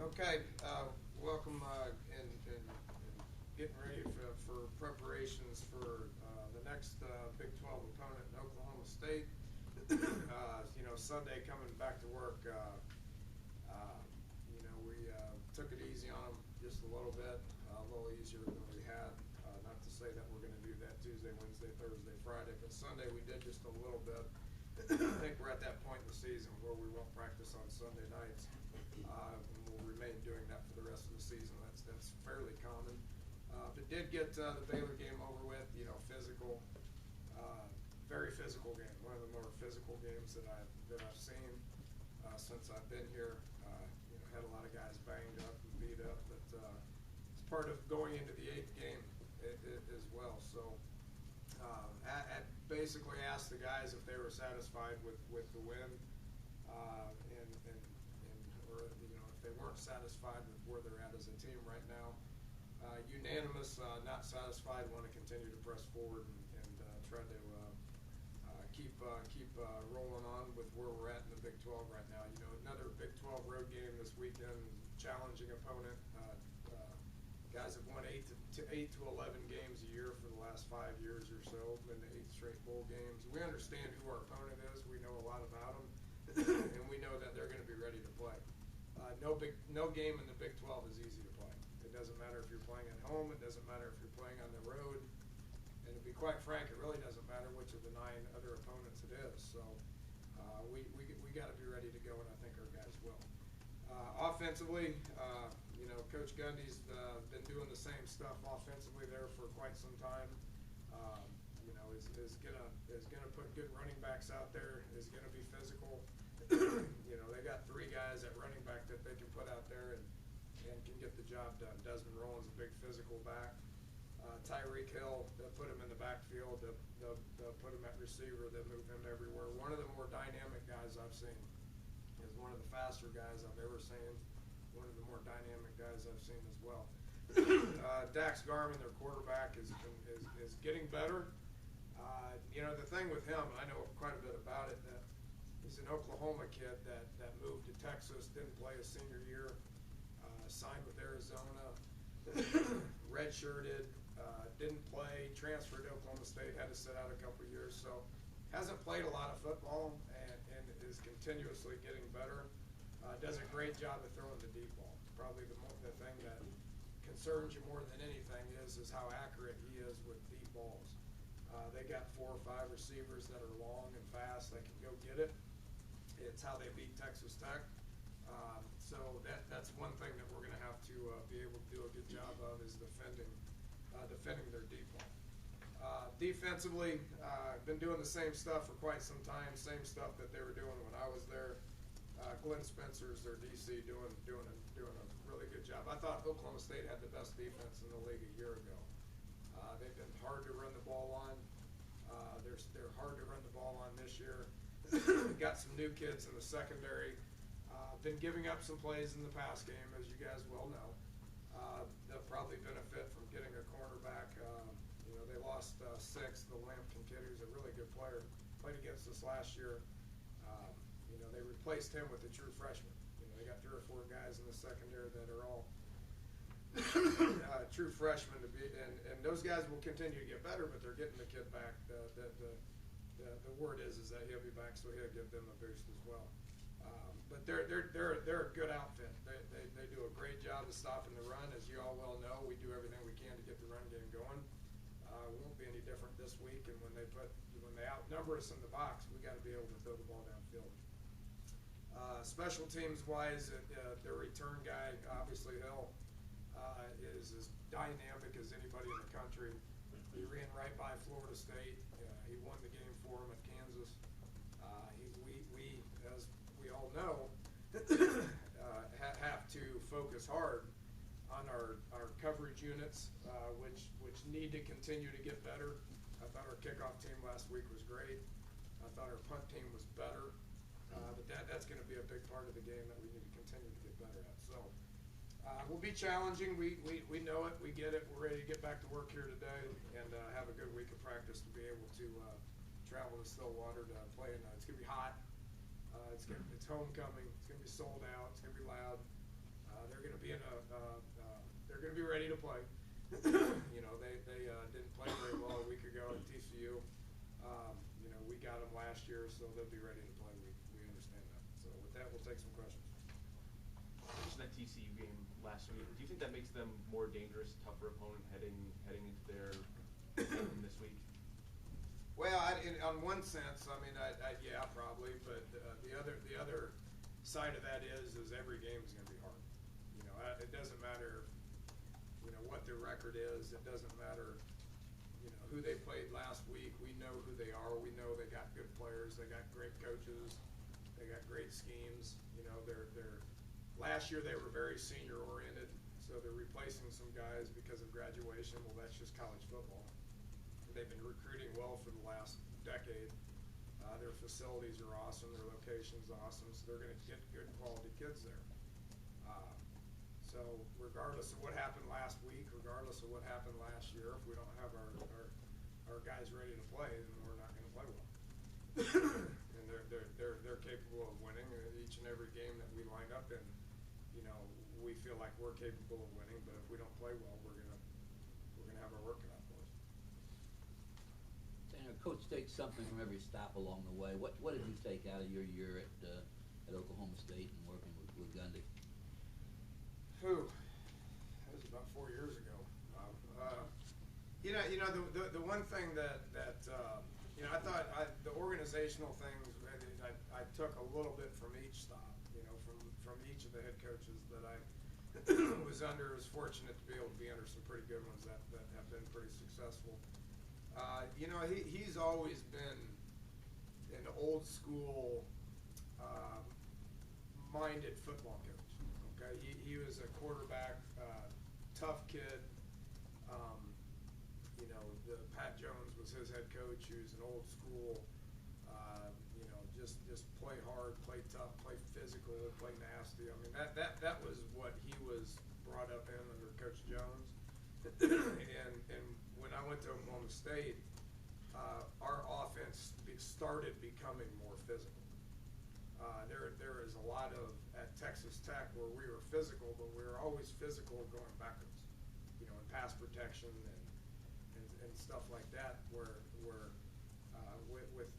Okay, welcome and getting ready for preparations for the next Big 12 opponent in Oklahoma State. Sunday coming back to work, we took it easy on them just a little bit, a little easier than we had. Not to say that we're going to do that Tuesday, Wednesday, Thursday, Friday, but Sunday we did just a little bit. I think we're at that point in the season where we won't practice on Sunday nights, and we'll remain doing that for the rest of the season. That's fairly common. But did get the Baylor game over with. Physical, very physical game. One of the more physical games that I've seen since I've been here. Had a lot of guys banged up and beat up, but it's part of going into the 8th game as well. So. I basically asked the guys if they were satisfied with the win, or if they weren't satisfied with where they're at as a team right now. Unanimous, not satisfied, want to continue to press forward and try to keep rolling on with where we're at in the Big 12 right now. Another Big 12 road game this weekend, challenging opponent. Guys have won 8 to 11 games a year for the last 5 years or so, been to 8 straight bowl games. We understand who our opponent is. We know a lot about them, and we know that they're going to be ready to play. No game in the Big 12 is easy to play. It doesn't matter if you're playing at home. It doesn't matter if you're playing on the road. And to be quite frank, it really doesn't matter which of the 9 other opponents it is. So we got to be ready to go, and I think our guys will. Offensively, Coach Gundy's been doing the same stuff offensively there for quite some time. Is gonna put good running backs out there. Is gonna be physical. They got 3 guys at running back that they can put out there and can get the job done. Desmond Rollins, a big physical back. Tyreek Hill, they'll put him in the backfield. They'll put him at receiver. They'll move him everywhere. One of the more dynamic guys I've seen. Is one of the faster guys I've ever seen, one of the more dynamic guys I've seen as well. Dax Garman, their quarterback, is getting better. The thing with him, I know quite a bit about it, that he's an Oklahoma kid that moved to Texas, didn't play his senior year, signed with Arizona, redshirted, didn't play, transferred to Oklahoma State, had to sit out a couple of years, so hasn't played a lot of football and is continuously getting better. Does a great job of throwing the deep ball. Probably the thing that concerns you more than anything is how accurate he is with deep balls. They got 4 or 5 receivers that are long and fast that can go get it. It's how they beat Texas Tech. So that's one thing that we're going to have to be able to do a good job of is defending their deep ball. Defensively, been doing the same stuff for quite some time, same stuff that they were doing when I was there. Glenn Spencer's their DC doing a really good job. I thought Oklahoma State had the best defense in the league a year ago. They've been hard to run the ball on. They're hard to run the ball on this year. Got some new kids in the secondary. Been giving up some plays in the pass game, as you guys well know. They'll probably benefit from getting a cornerback. They lost 6. The Lampkin kid, who's a really good player, played against us last year. They replaced him with a true freshman. They got 3 or 4 guys in the secondary that are all true freshmen to be, and those guys will continue to get better, but they're getting the kid back. The word is that he'll be back, so he'll give them a boost as well. But they're a good outfit. They do a great job of stopping the run, as you all well know. We do everything we can to get the run game going. We won't be any different this week, and when they outnumber us in the box, we got to be able to throw the ball downfield. Special teams wise, their return guy, obviously Hill, is as dynamic as anybody in the country. He ran right by Florida State. He won the game for him at Kansas. We, as we all know, have to focus hard on our coverage units, which need to continue to get better. I thought our kickoff team last week was great. I thought our punt team was better. But that's going to be a big part of the game that we need to continue to get better at. So we'll be challenging. We know it. We get it. We're ready to get back to work here today and have a good week of practice to be able to travel to Stillwater to play. It's going to be hot. It's homecoming. It's going to be sold out. It's going to be loud. going to be they're going to be ready to play. You know, they didn't play very well a week ago at TCU. You know, we got them last year, so they'll be ready to play. We understand that. So with that, we'll take some questions. Just that TCU game last week, do you think that makes them more dangerous, tougher opponent heading into their game this week? Well, on one sense, I mean, yeah, probably, but the other side of that is every game is going to be hard. You know, it doesn't matter, you know, what their record is. It doesn't matter, you know, who they played last week. We know who they are. We know they got good players. They got great coaches. They got great schemes. You know, they're last year they were very senior oriented, so they're replacing some guys because of graduation. Well, that's just college football. They've been recruiting well for the last decade. Their facilities are awesome. Their location's awesome. So they're going to get good quality kids there. So regardless of what happened last week, regardless of what happened last year, if we don't have our guys ready to play, then we're not going to play well. And they're capable of winning each and every game that we line up in. You know, we feel like we're capable of winning, but if we don't play well, we're gonna have our work cut out for us. And Coach takes something from every stop along the way. What did you take out of your year at Oklahoma State and working with Gundy? Whew, that was about 4 years ago. You know the one thing that you know, I thought the organizational things I took a little bit from each stop. You know, from each of the head coaches that I was under. Was fortunate to be able to be under some pretty good ones that have been pretty successful. You know, he's always been an old school minded football coach. Okay, he was a quarterback, tough kid. You know, Pat Jones was his head coach. He was an old school. You know, just play hard, play tough, play physical, play nasty. I mean, that was what he was brought up in under Coach Jones. and when I went to Oklahoma State, our offense started becoming more physical. There is a lot of at Texas Tech where we were physical, but we were always physical going backwards. You know, in pass protection and stuff like that, where with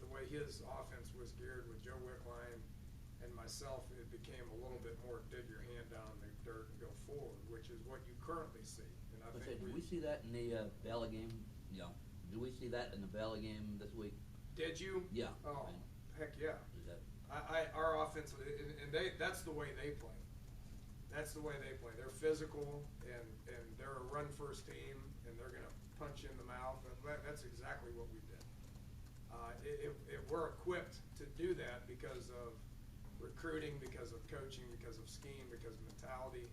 the way his offense was geared with Joe Wickline and myself, it became a little bit more dig your hand down in the dirt and go forward, which is what you currently see. And I think did we see that in the Bella game? Yeah. Did we see that in the Bella game this week? Did you? Yeah. Oh, heck yeah. Is that? Our offense, and that's the way they play. That's the way they play. They're physical, and they're a run-first team, and they're going to punch you in the mouth. That's exactly what we did. We're equipped to do that because of recruiting, because of coaching, because of scheme, because of mentality.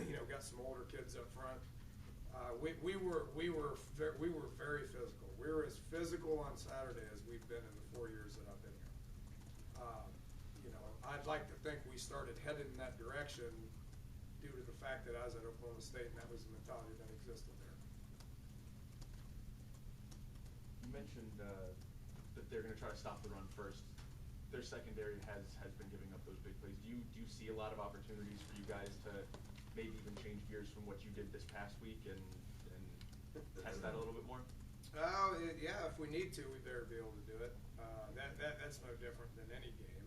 You know, got some older kids up front. We were very physical. We were as physical on Saturday as we've been in the 4 years that I've been here. You know, I'd like to think we started headed in that direction due to the fact that I was at Oklahoma State and that was the mentality that existed there. You mentioned that they're going to try to stop the run first. Their secondary has been giving up those big plays. Do you see a lot of opportunities for you guys to maybe even change gears from what you did this past week and test that a little bit more? Yeah, if we need to, we better be able to do it. That's no different than any game.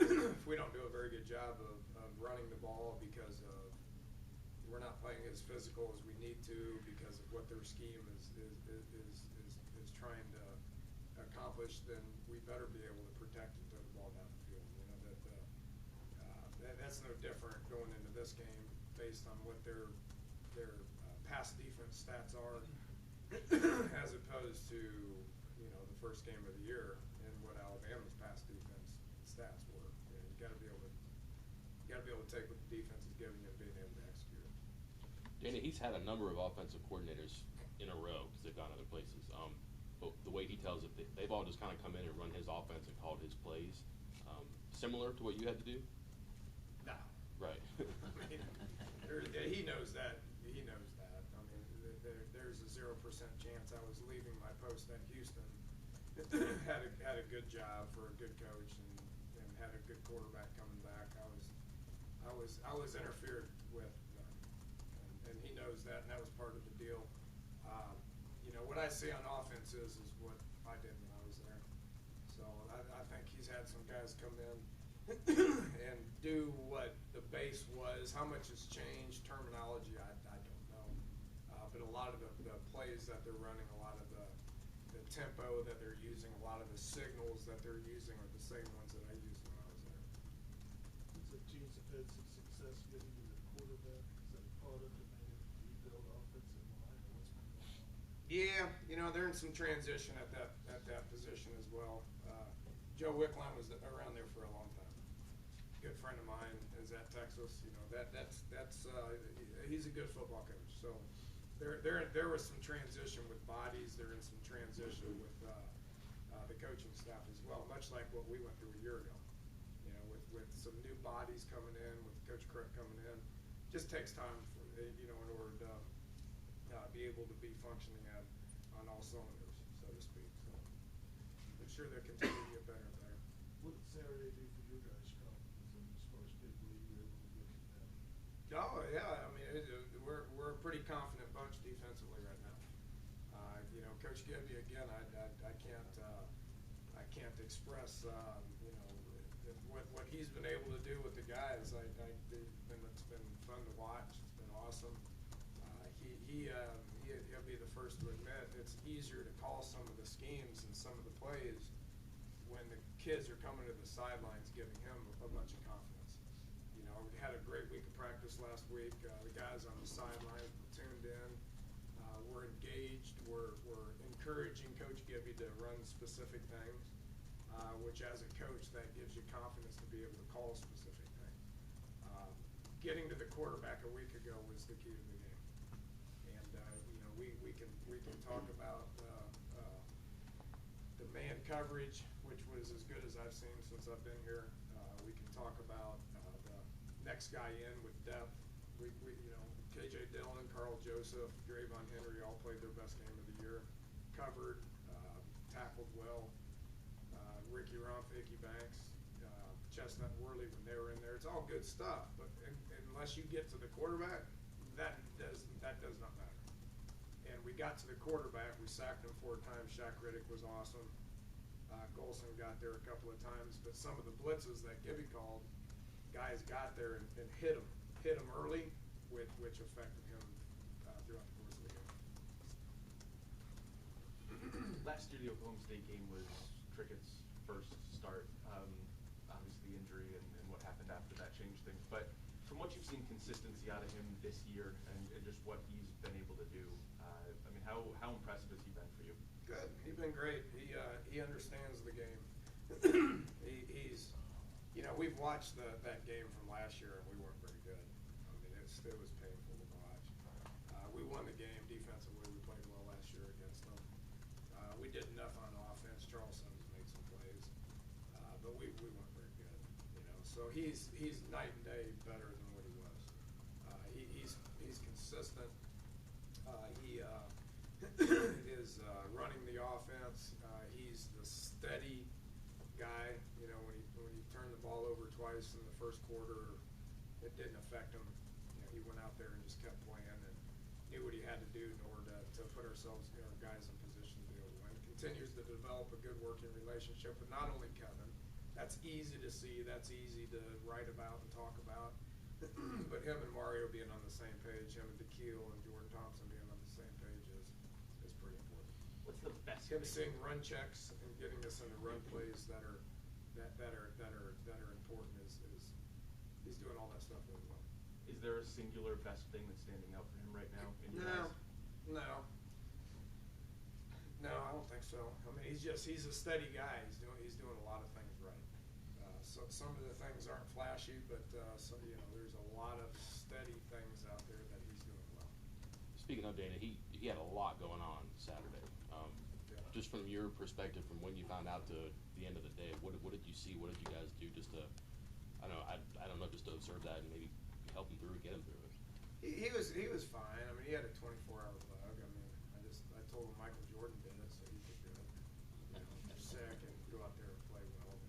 If we don't do a very good job of running the ball because we're not playing as physical as we need to because of what their scheme is trying to accomplish, then we better be able to protect and throw the ball down the field. You know, that's no different going into this game based on what their pass defense stats are as opposed to, you know, the first game of the year and what Alabama's pass defense stats were. You know, you got to be able to take what the defense is giving you and being able to execute it. Danny, he's had a number of offensive coordinators in a row because they've gone other places. But the way he tells it, they've all just kind of come in and run his offense and called his plays. Similar to what you had to do? No. Right. I mean, he knows that. He knows that. I mean, there's a 0% chance I was leaving my post at Houston. had a good job for a good coach and had a good quarterback coming back. I I was interfered with, and he knows that, and that was part of the deal. You know, what I see on offense is what I did when I was there. So I think he's had some guys come in and do what the base was. How much has changed, terminology, I don't know. But a lot of the plays that they're running, a lot of the tempo that they're using, a lot of the signals that they're using are the same ones that I used when I was there. The teams have had some success getting to the quarterback. Is that part of it, maybe rebuild offensive line, or what's been going on? Yeah, you know, they're in some transition at that position as well. Joe Wickline was around there for a long time. Good friend of mine is at Texas. You know, he's a good football coach. So there was some transition with bodies. They're in some transition with the coaching staff as well, much like what we went through a year ago. You know, with some new bodies coming in, with Coach Crick coming in, just takes time for in order to be able to be functioning on all cylinders, so to speak. So I'm sure they'll continue to get better and better. What did Saturday do for your guys' confidence in this first big lead you were able to get from them? Oh yeah, I mean we're a pretty confident bunch defensively right now. You know, Coach Gibby again. I can't express what he's been able to do with the guys. It's been fun to watch. It's been awesome. He'll be the first to admit it's easier to call some of the schemes and some of the plays when the kids are coming to the sidelines giving him a bunch of confidence. You know, we had a great week of practice last week. The guys on the sidelines were tuned in. We're engaged. We're encouraging Coach Gibby to run specific things, which as a coach, that gives you confidence to be able to call specific things. Getting to the quarterback a week ago was the key to the game. And, you know, we can talk about the man coverage, which was as good as I've seen since I've been here. We can talk about the next guy in with depth. We KJ Dillon, Carl Joseph, Drayvon Henry all played their best game of the year. Covered, tackled well. Ricky Rumph, Icky Banks, Chestnut Worley when they were in there. It's all good stuff, but unless you get to the quarterback, that does not matter. And we got to the quarterback. We sacked him 4 times. Shaq Riddick was awesome. Golson got there a couple of times, but some of the blitzes that Gibby called, guys got there and hit him early, which affected him throughout the course of the game. Last year, the Oklahoma State game was Trickett's first start. Obviously, injury and what happened after that changed things. But from what you've seen consistency out of him this year and just what he's been able to do, I mean, how impressive has he been for you? Good. He's been great. He understands the game. He's, you know, we've watched that game from last year and we weren't very good. I mean, it was painful to watch. We won the game defensively. We played well last year against them. We did enough on offense. Charleston made some plays, but we weren't very good. You know, so he's night and day better than what he was. He's consistent. He is running the offense. He's the steady guy. You know, when he turned the ball over twice in the first quarter, it didn't affect him. You know, he went out there and just kept playing and knew what he had to do in order to put ourselves, our guys in position to be able to win. Continues to develop a good working relationship with not only Kevin. That's easy to see. That's easy to write about and talk about. But him and Mario being on the same page, him and DeKeel and Jordan Thompson being on the same page is pretty important. What's the best? Him seeing run checks and getting us into run plays that are important is he's doing all that stuff really well. Is there a singular best thing that's standing out for him right now in your eyes? No, I don't think so. I mean, he's a steady guy. He's doing a lot of things right. So some of the things aren't flashy, but there's a lot of steady things out there that he's doing well. Speaking of Dana, he had a lot going on Saturday. Just from your perspective, from when you found out to the end of the day, what did you see? What did you guys do just to, I don't know, just to observe that and maybe help him through it, get him through it? He was fine. I mean, he had a 24-hour bug. I mean, I told him Michael Jordan did it, so he could do it. You know, sick and go out there and play well.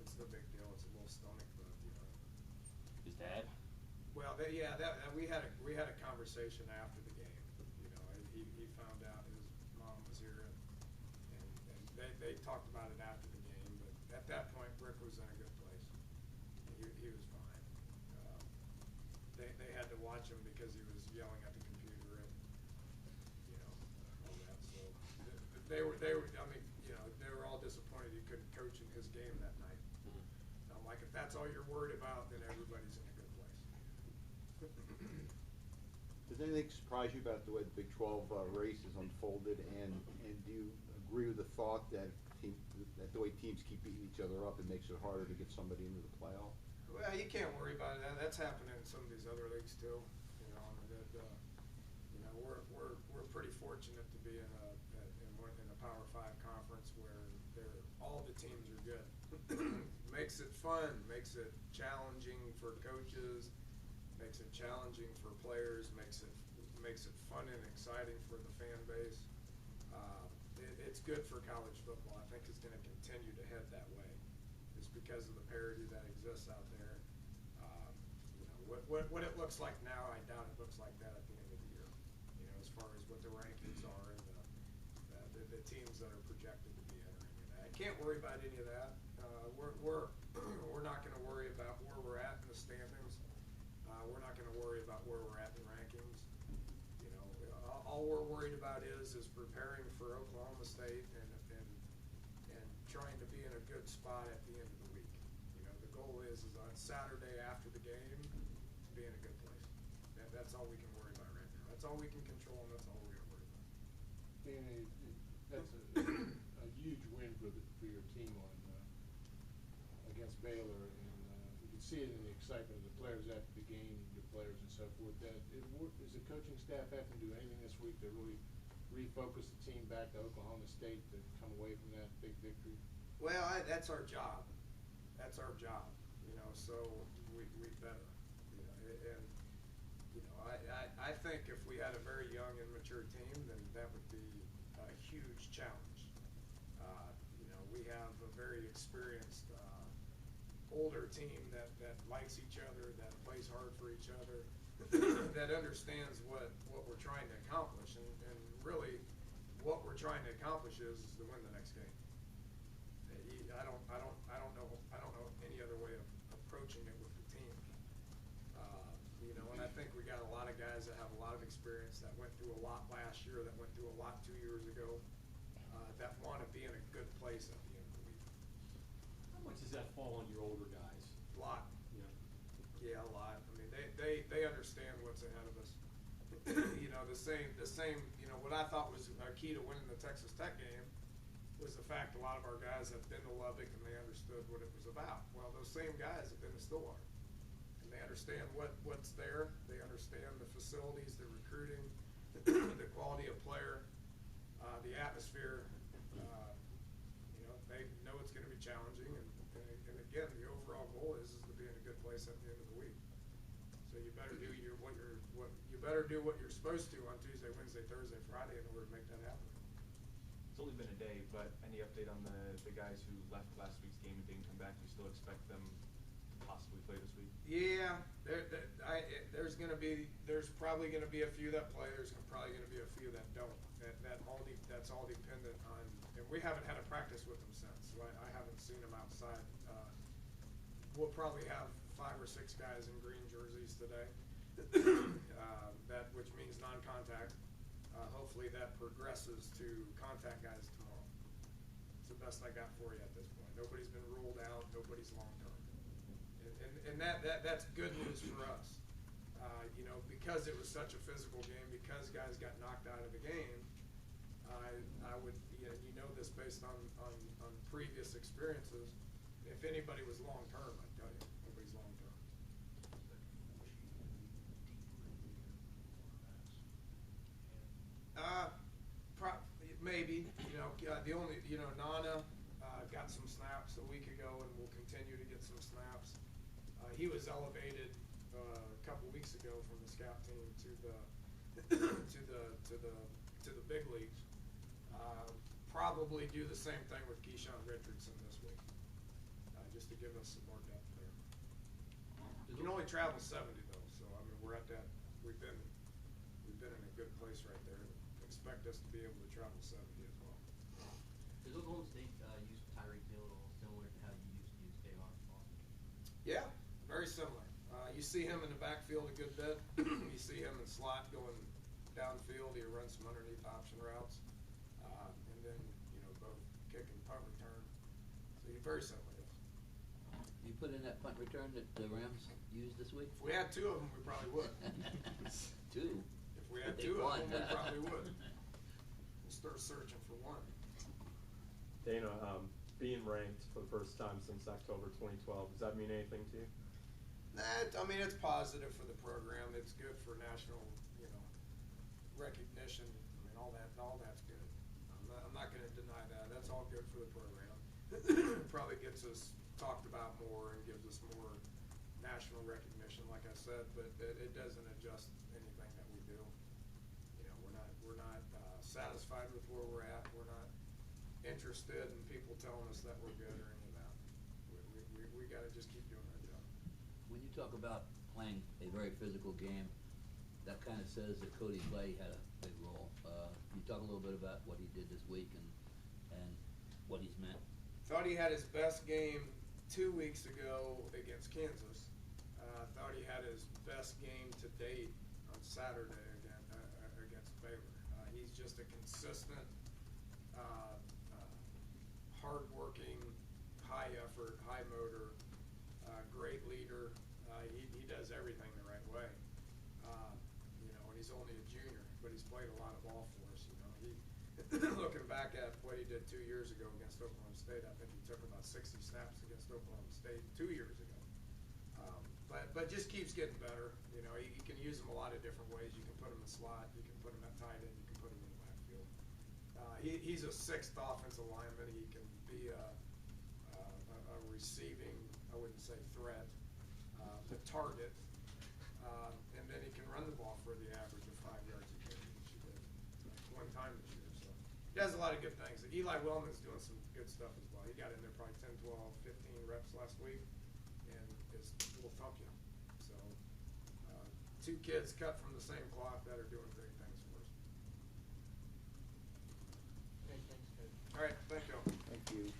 It's no big deal. It's a little stomach bug, you know. Yeah, we had a conversation after the game. You know, he found out his mom was here, and they talked about it after the game. But at that point, Rick was in a good place. He was fine. They had to watch him because he was yelling at the computer and all that. So they were. I mean, they were all disappointed he couldn't coach in his game that night. I'm like, if that's all you're worried about, then everybody's in a good place. Does anything surprise you about the way the Big 12 race has unfolded, and do you agree with the thought that the way teams keep beating each other up, it makes it harder to get somebody into the playoff? Well, you can't worry about it. That's happening in some of these other leagues too. We're pretty fortunate to be in a Power 5 conference where all the teams are good. Makes it fun, makes it challenging for coaches, makes it challenging for players, makes it fun and exciting for the fan base. It's good for college football. I think it's going to continue to head that way. It's because of the parity that exists out there. What it looks like now, I doubt it looks like that at the end of the year. As far as what the rankings are and the teams that are projected to be entering. I can't worry about any of that. We're not going to worry about where we're at in the standings. We're not going to worry about where we're at in rankings. All we're worried about is preparing for Oklahoma State and trying to be in a good spot at the end of the week. The goal is on Saturday after the game to be in a good place. That's all we can worry about right now. That's all we can control, and that's all we're going to worry about. And that's a huge win for your team against Baylor, and you can see it in the excitement of the players after the game, your players and so forth. Does the coaching staff have to do anything this week to really refocus the team back to Oklahoma State to come away from that big victory? Well, that's our job. That's our job. So we better. I think if we had a very young and mature team, then that would be a huge challenge. We have a very experienced older team that likes each other, that plays hard for each other, that understands what we're trying to accomplish, and really what we're trying to accomplish is to win the next game. I don't know any other way of approaching it with the team. And I think we got a lot of guys that have a lot of experience, that went through a lot last year, that went through a lot 2 years ago, that want to be in a good place at the end of the week. How much does that fall on your older guys? A lot. Yeah, a lot. I mean, they understand what's ahead of us. The same. What I thought was a key to winning the Texas Tech game was the fact a lot of our guys have been to Lubbock and they understood what it was about. Well, those same guys have been to Stillwater, and they understand what's there. They understand the facilities, the recruiting, the quality of player, the atmosphere. They know it's going to be challenging, and again, the overall goal is to be in a good place at the end of the week. So you better do what you're supposed to on Tuesday, Wednesday, Thursday, Friday in order to make that happen. It's only been a day, but any update on the guys who left last week's game and didn't come back? Do you still expect them to possibly play this week? Yeah, there's probably going to be a few that play. There's probably going to be a few that don't. That's all dependent on. And we haven't had a practice with them since, so I haven't seen them outside. We'll probably have 5 or 6 guys in green jerseys today. Which means non-contact. Hopefully that progresses to contact guys tomorrow. It's the best I got for you at this point. Nobody's been ruled out. Nobody's long-term. And that's good news for us. Because it was such a physical game, because guys got knocked out of the game, I would, this based on previous experiences, if anybody was long-term, I'd tell you, nobody's long-term. Maybe, the only, Nana got some snaps a week ago and will continue to get some snaps. He was elevated a couple weeks ago from the scout team to the big leagues. Probably do the same thing with Keyshawn Richardson this week, just to give us some more depth there. You can only travel 70 though, so I mean we're at that, we've been in a good place right there. Expect us to be able to travel 70 as well. Does Oklahoma State use Tyreek Hill at all similar to how you used to use Dave Austin? Yeah, very similar. You see him in the backfield a good bit. You see him in slot going downfield. He runs some underneath option routes. And then, both kick and punt return. So he's very similar. You put in that punt return that the Rams used this week? If we had 2 of them, we probably would. 2? If we had But they 2 of won. them, we probably would. We'll start searching for 1. Dana, being ranked for the first time since October 2012, does that mean anything to you? It's positive for the program. It's good for national, recognition. All that's good. I'm not going to deny that. That's all good for the program. Probably gets us talked about more and gives us more national recognition, like I said, but it doesn't adjust anything that we do. We're not satisfied with where we're at. We're not interested in people telling us that we're good or any of that. We got to just keep doing our job. When you talk about playing a very physical game, that kind of says that Cody Clay had a big role. Can you talk a little bit about what he did this week and what he's meant? Thought he had his best game 2 weeks ago against Kansas. Thought he had his best game to date on Saturday against Baylor. He's just a consistent, hard-working, high-effort, high-motor, great leader. He does everything the right way. And he's only a junior, but he's played a lot of ball for us. Looking back at what he did 2 years ago against Oklahoma State, I think he took about 60 snaps against Oklahoma State 2 years ago. But just keeps getting better. You can use him a lot of different ways. You can put him in slot. You can put him at tight end. You can put him in the backfield. He's a 6th offensive lineman. He can be a receiving, I wouldn't say threat, a target. And then he can run the ball for the average of 5 yards a carry, which he did one time this year. So he does a lot of good things. Eli Wellman's doing some good stuff as well. He got in there probably 10, 12, 15 reps last week, and will thump you. So 2 kids cut from the same cloth that are doing great things for us. Okay, thanks, Coach. All right, thank you. Thank you.